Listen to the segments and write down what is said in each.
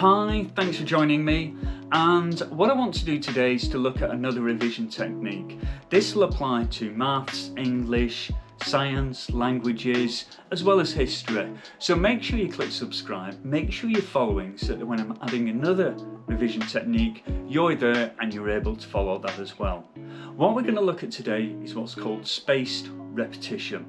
Hi, thanks for joining me, and what I want to do today is to look at another revision technique. This will apply to maths, English, science, languages, as well as history. So make sure you click subscribe, make sure you're following so that when I'm adding another revision technique, you're there and you're able to follow that as well. What we're going to look at today is what's called spaced repetition.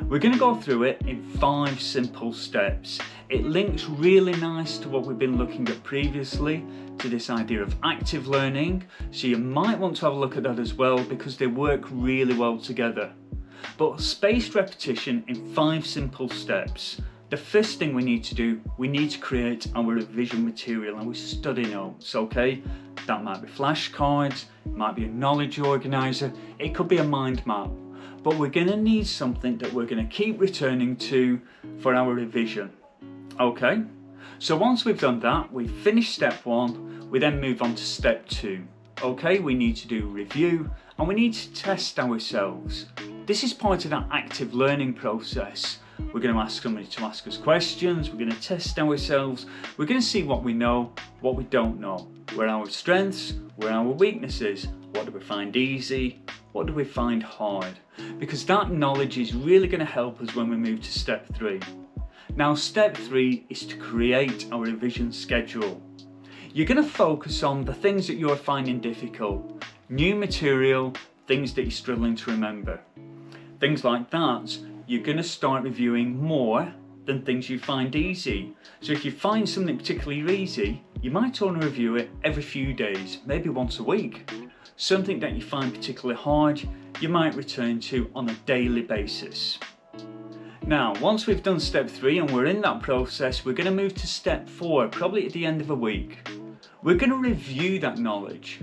We're going to go through it in 5 simple steps. It links really nice to what we've been looking at previously, to this idea of active learning, so you might want to have a look at that as well because they work really well together. But spaced repetition in 5 simple steps. The first thing we need to do, we need to create our revision material and our study notes, okay? That might be flashcards, it might be a knowledge organiser, it could be a mind map. But we're going to need something that we're going to keep returning to for our revision. Okay, so once we've done that, we've finished step 1, we then move on to step 2. Okay, we need to do review and we need to test ourselves. This is part of that active learning process. We're going to ask somebody to ask us questions, we're going to test ourselves, we're going to see what we know, what we don't know, where our strengths, where our weaknesses, what do we find easy, what do we find hard, because that knowledge is really going to help us when we move to step 3. Now step 3 is to create our revision schedule. You're going to focus on the things that you're finding difficult, new material, things that you're struggling to remember. Things like that, you're going to start reviewing more than things you find easy. So if you find something particularly easy, you might want to review it every few days, maybe once a week. Something that you find particularly hard, you might return to on a daily basis. Now, once we've done step 3 and we're in that process, we're going to move to step 4, probably at the end of a week. We're going to review that knowledge.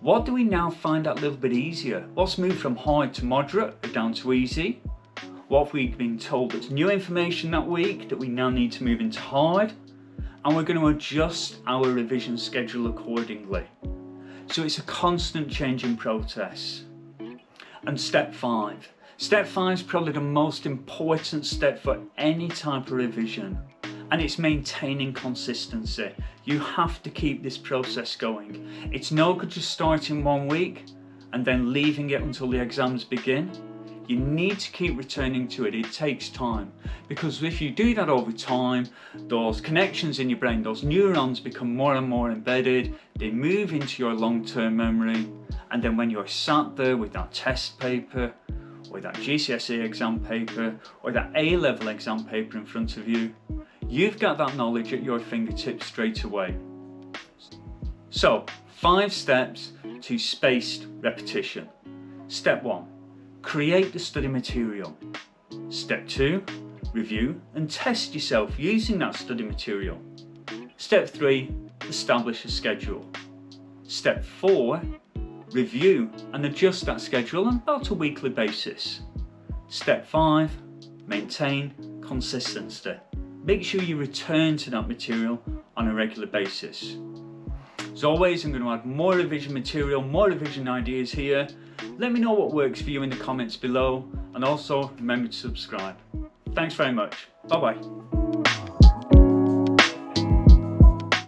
What do we now find a little bit easier? What's moved from hard to moderate or down to easy? What have we been told that's new information that week that we now need to move into hard? And we're going to adjust our revision schedule accordingly. So it's a constant changing process. And step 5. Step 5 is probably the most important step for any type of revision, and it's maintaining consistency. You have to keep this process going. It's no good just starting one week and then leaving it until the exams begin. You need to keep returning to it. It takes time, because if you do that over time, those connections in your brain, those neurons become more and more embedded, they move into your long-term memory, and then when you're sat there with that test paper, or that GCSE exam paper, or that A-level exam paper in front of you, you've got that knowledge at your fingertips straight away. So, 5 steps to spaced repetition. Step 1. Create the study material. Step 2, review and test yourself using that study material. Step 3, establish a schedule. Step 4, review and adjust that schedule on about a weekly basis. Step 5, maintain consistency. Make sure you return to that material on a regular basis. As always, I'm going to add more revision material, more revision ideas here. Let me know what works for you in the comments below, and also remember to subscribe. Thanks very much. Bye bye.